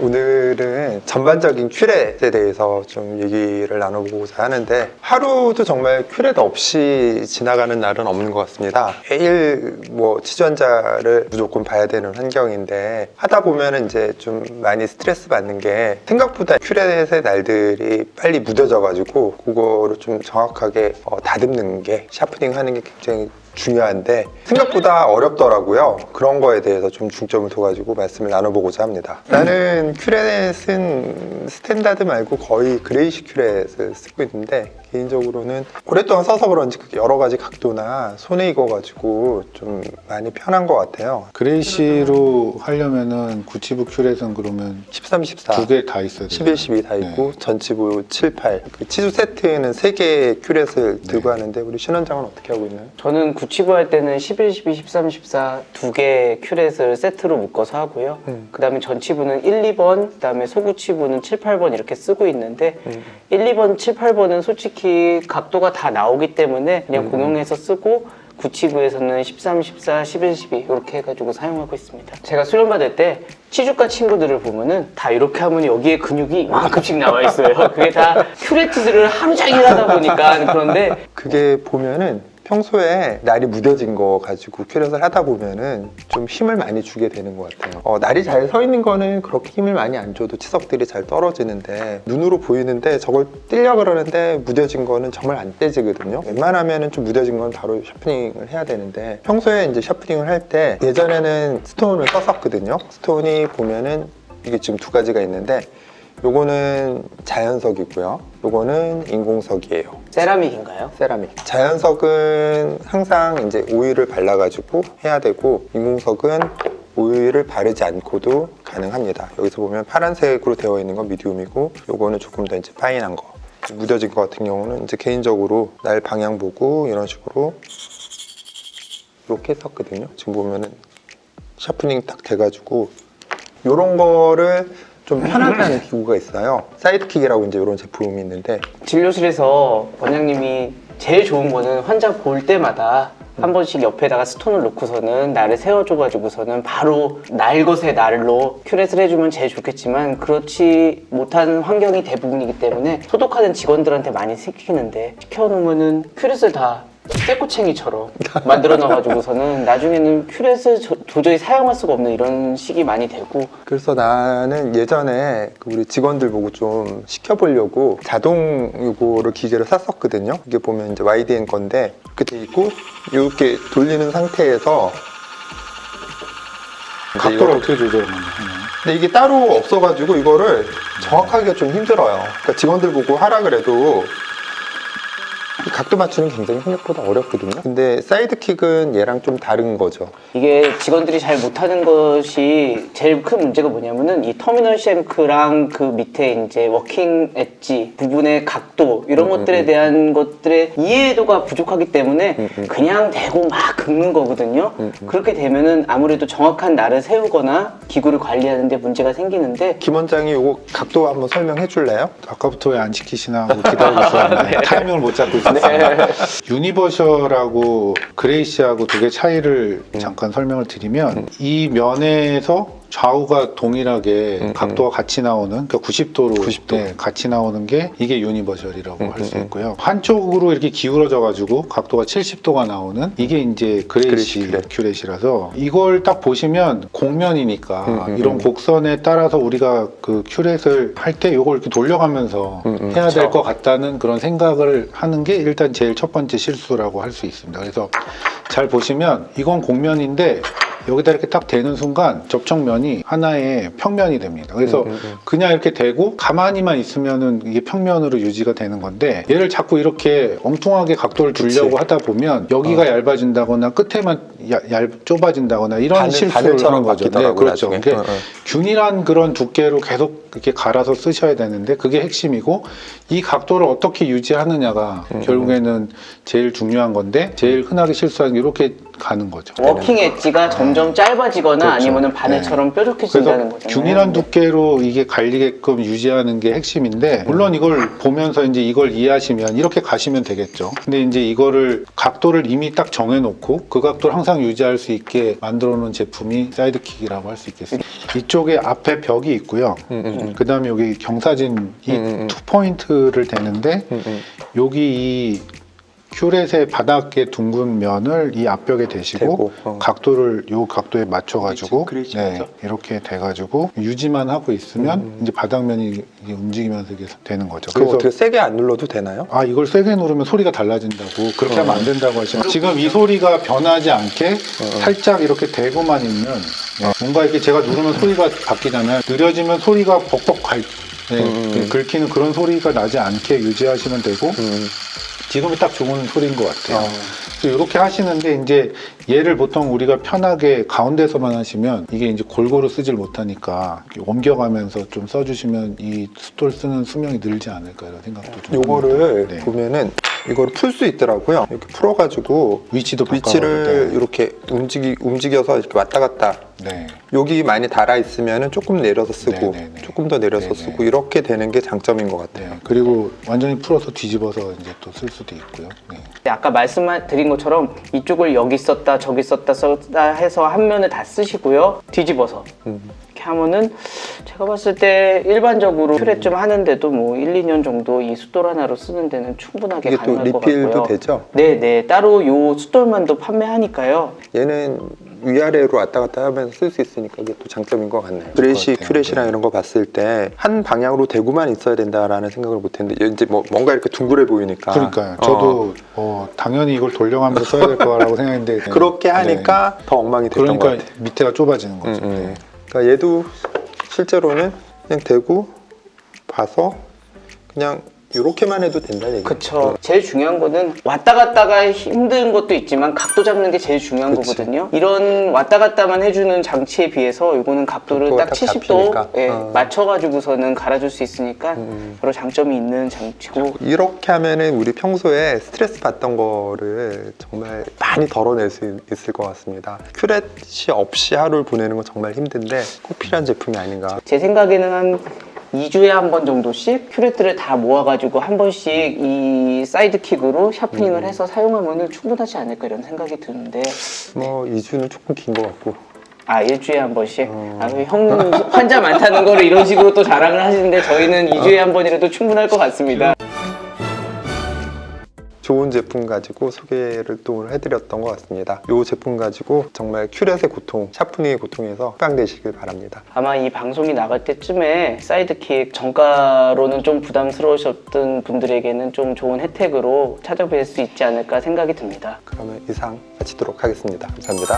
오늘은 전반적인 큐렛에 대해서 좀 얘기를 나눠보고자 하는데 하루도 정말 큐렛 없이 지나가는 날은 없는 것 같습니다. 매일 치주환자를 무조건 봐야 되는 환경인데 하다 보면 이제 좀 많이 스트레스 받는 게 생각보다 큐렛의 날들이 빨리 무뎌져 가지고 그거를 좀 정확하게 다듬는 게 샤프닝 하는 게 굉장히 중요한데 생각보다 어렵더라고요. 그런 거에 대해서 좀 중점을 둬가지고 말씀을 나눠보고자 합니다. 나는 큐렛은 스탠다드 말고 거의 그레이시 큐렛을 쓰고 있는데 개인적으로는 오랫동안 써서 그런지 여러 가지 각도나 손에 익어가지고 좀 많이 편한 것 같아요. 그레이시로 하려면은 구치부 큐렛은 그러면 13, 14 두 개 다 있어야 돼요. 11, 12 다 있고 전치부 7, 8 그 치주 세트는 3개의 큐렛을 들고 하는데 우리 신원장은 어떻게 하고 있나요? 저는 구치부 할 때는 11, 12, 13, 14 두 개의 큐렛을 세트로 묶어서 하고요. 그 다음에 전치부는 1, 2번, 그 다음에 소구치부는 7, 8번 이렇게 쓰고 있는데 1, 2번, 7, 8번은 솔직히 각도가 다 나오기 때문에 그냥 공용해서 쓰고 구치부에서는 13, 14, 11, 12 이렇게 해가지고 사용하고 있습니다. 제가 수련 받을 때 치주과 친구들을 보면은 다 이렇게 하면 여기에 근육이 이만큼씩 나와 있어요. 그게 다 큐레트들을 하루 종일 하다 보니까. 그런데 그게 보면은 평소에 날이 무뎌진 거 가지고 큐렛을 하다 보면은 좀 힘을 많이 주게 되는 것 같아요. 날이 잘 서 있는 거는 그렇게 힘을 많이 안 줘도 치석들이 잘 떨어지는데 눈으로 보이는데 저걸 떼려 그러는데 무뎌진 거는 정말 안 떼지거든요. 웬만하면은 좀 무뎌진 건 바로 샤프닝을 해야 되는데 평소에 이제 샤프닝을 할 때 예전에는 스톤을 썼었거든요. 스톤이 보면은 이게 지금 두 가지가 있는데 요거는 자연석이고요. 요거는 인공석이에요. 세라믹인가요? 세라믹. 자연석은 항상 이제 오일을 발라가지고 해야 되고 인공석은 오일을 바르지 않고도 가능합니다. 여기서 보면 파란색으로 되어 있는 건 미디움이고 요거는 조금 더 이제 파인한 거. 무뎌진 거 같은 경우는 이제 개인적으로 날 방향 보고 이런 식으로 이렇게 했었거든요. 지금 보면은 샤프닝 딱 돼가지고 요런 거를 좀 편하게 하는 기구가 있어요. 사이드킥이라고 이제 이런 제품이 있는데 진료실에서 원장님이 제일 좋은 거는 환자 볼 때마다 한 번씩 옆에다가 스톤을 놓고서는 날을 세워줘가지고서는 바로 날것의 날로 큐렛을 해주면 제일 좋겠지만 그렇지 못한 환경이 대부분이기 때문에 소독하는 직원들한테 많이 시키는데 시켜놓으면은 큐렛을 다 쇠꼬챙이처럼 만들어 놔가지고서는 나중에는 큐렛을 도저히 사용할 수가 없는 이런 식이 많이 되고. 그래서 나는 예전에 우리 직원들 보고 좀 시켜보려고 자동 요거를 기계를 샀었거든요. 이게 보면 이제 YDN 건데 이렇게 돼 있고 이렇게 돌리는 상태에서 각도를 어떻게 조절하나요? 근데 이게 따로 없어가지고 이거를 정확하기가 좀 힘들어요. 그러니까 직원들 보고 하라 그래도 이 각도 맞추는 게 굉장히 생각보다 어렵거든요. 근데 사이드킥은 얘랑 좀 다른 거죠. 이게 직원들이 잘 못하는 것이 제일 큰 문제가 뭐냐면은 이 터미널 쉔크랑 그 밑에 이제 워킹 엣지 부분의 각도 이런 것들에 대한 것들의 이해도가 부족하기 때문에 그냥 대고 막 긁는 거거든요. 그렇게 되면은 아무래도 정확한 날을 세우거나 기구를 관리하는 데 문제가 생기는데 김 원장이 요거 각도 한번 설명해 줄래요? 아까부터 왜 안 시키시나 하고 기다리고 있었는데 타이밍을 못 잡고 있었어요. 유니버셜하고 그레이시하고 두 개 차이를 잠깐 설명을 드리면 이 면에서 좌우가 동일하게 각도가 같이 나오는, 그러니까 90도로 90도. 네, 같이 나오는 게 이게 유니버셜이라고 할 수 있고요. 한쪽으로 이렇게 기울어져 가지고 각도가 70도가 나오는 이게 이제 그레이시 큐렛이라서 이걸 딱 보시면 곡면이니까 이런 곡선에 따라서 우리가 그 큐렛을 할 때 이걸 이렇게 돌려가면서 해야 될 것 같다는 그런 생각을 하는 게 일단 제일 첫 번째 실수라고 할 수 있습니다. 그래서 잘 보시면 이건 곡면인데 여기다 이렇게 딱 대는 순간 접촉면이 하나의 평면이 됩니다. 그래서 그냥 이렇게 대고 가만히만 있으면은 이게 평면으로 유지가 되는 건데 얘를 자꾸 이렇게 엉뚱하게 각도를 주려고 하다 보면 여기가 얇아진다거나 끝에만 좁아진다거나 이런 실수를 하는 거죠. 네, 그렇죠. 균일한 그런 두께로 계속 이렇게 갈아서 쓰셔야 되는데 그게 핵심이고 이 각도를 어떻게 유지하느냐가 결국에는 제일 중요한 건데 제일 흔하게 실수하는 게 이렇게 가는 거죠. 워킹 엣지가 점점 짧아지거나 그렇죠. 아니면은 바늘처럼 뾰족해진다는 그래서 거잖아요. 균일한 두께로 이게 갈리게끔 유지하는 게 핵심인데 물론 이걸 보면서 이제 이걸 이해하시면 이렇게 가시면 되겠죠. 근데 이제 이거를 각도를 이미 딱 정해놓고 그 각도를 항상 유지할 수 있게 만들어 놓은 제품이 사이드킥이라고 할 수 있겠습니다. 이쪽에 앞에 벽이 있고요. 그 다음에 여기 경사진 이 투 포인트를 대는데 여기 이 큐렛의 바닥의 둥근 면을 이 앞벽에 대시고 대고, 각도를 요 각도에 맞춰가지고 그렇지, 네, 그렇죠. 이렇게 돼가지고 유지만 하고 있으면 이제 바닥면이 이게 움직이면서 이게 되는 거죠. 그거 어떻게 세게 안 눌러도 되나요? 아 이걸 세게 누르면 소리가 달라진다고 그렇게 하면 안 된다고 하시면 지금 이 소리가 변하지 않게 살짝 이렇게 대고만 있는 뭔가 이렇게 제가 누르면 소리가 바뀌잖아요. 느려지면 소리가 벅벅 긁히는 그런 소리가 나지 않게 유지하시면 되고 지금이 딱 좋은 소리인 것 같아요. 이렇게 하시는데 이제 얘를 보통 우리가 편하게 가운데서만 하시면 이게 이제 골고루 쓰질 못하니까 이렇게 옮겨가면서 좀 써주시면 이 숫돌 쓰는 수명이 늘지 않을까 이런 생각도 좀 요거를 네. 보면은 이거를 풀 수 있더라고요. 이렇게 풀어가지고 위치도 위치를 바꿔가지고, 이렇게 움직여서 이렇게 왔다 갔다. 네. 여기 많이 달아 있으면은 조금 내려서 쓰고 네네네. 조금 더 내려서 네네. 쓰고 이렇게 되는 게 장점인 것 같아요. 네. 그리고 완전히 풀어서 뒤집어서 이제 또 쓸 수도 있고요. 네. 아까 말씀드린 것처럼 이쪽을 여기 썼다 저기 썼다 해서 한 면을 다 쓰시고요. 뒤집어서 이렇게 하면은 제가 봤을 때 일반적으로 큐렛 좀 하는데도 뭐 1, 2년 정도 이 숫돌 하나로 쓰는 데는 충분하게 이게 또 가능할 것 리필도 같고요. 되죠? 네네 따로 요 숫돌만도 판매하니까요. 얘는 위아래로 왔다 갔다 하면서 쓸 수 있으니까 이게 또 장점인 것 같네요. 그레이시 같아요. 큐렛이랑 네. 이런 거 봤을 때 한 방향으로 대고만 있어야 된다라는 생각을 못했는데 이제 뭐 뭔가 이렇게 둥그레 보이니까 그러니까요. 저도 당연히 이걸 돌려가면서 써야 될 거라고 생각했는데 네. 그렇게 하니까 더 엉망이 됐던 것 그러니까 같아요. 밑에가 좁아지는 거죠. 네. 그러니까 얘도 실제로는 그냥 대고 봐서 그냥 이렇게만 해도 된다는 얘기죠. 그쵸. 제일 중요한 거는 왔다 갔다가 힘든 것도 있지만 각도 잡는 게 제일 중요한 그치. 거거든요. 이런 왔다 갔다만 해주는 장치에 비해서 이거는 각도를 각도가 딱 딱 70도 잡히니까. 예, 맞춰가지고서는 갈아줄 수 있으니까 여러 장점이 있는 장치고 이렇게 하면은 우리 평소에 스트레스 받던 거를 정말 많이 덜어낼 수 있을 것 같습니다. 큐렛이 없이 하루를 보내는 건 정말 힘든데 꼭 필요한 제품이 아닌가. 제 생각에는 한 2주에 한 번 정도씩 큐렛들을 다 모아가지고 한 번씩 이 사이드킥으로 샤프닝을 해서 사용하면 충분하지 않을까 이런 생각이 드는데 뭐 2주는 조금 긴 것 같고. 아 일주일에 한 번씩? 아, 형 환자 많다는 거를 이런 식으로 또 자랑을 하시는데 저희는 2주에 한 번이라도 충분할 것 같습니다. 좋은 제품 가지고 소개를 또 해드렸던 것 같습니다. 이 제품 가지고 정말 큐렛의 고통, 샤프닝의 고통에서 해방되시길 바랍니다. 아마 이 방송이 나갈 때쯤에 사이드킥 정가로는 좀 부담스러우셨던 분들에게는 좀 좋은 혜택으로 찾아뵐 수 있지 않을까 생각이 듭니다. 그러면 이상 마치도록 하겠습니다. 감사합니다.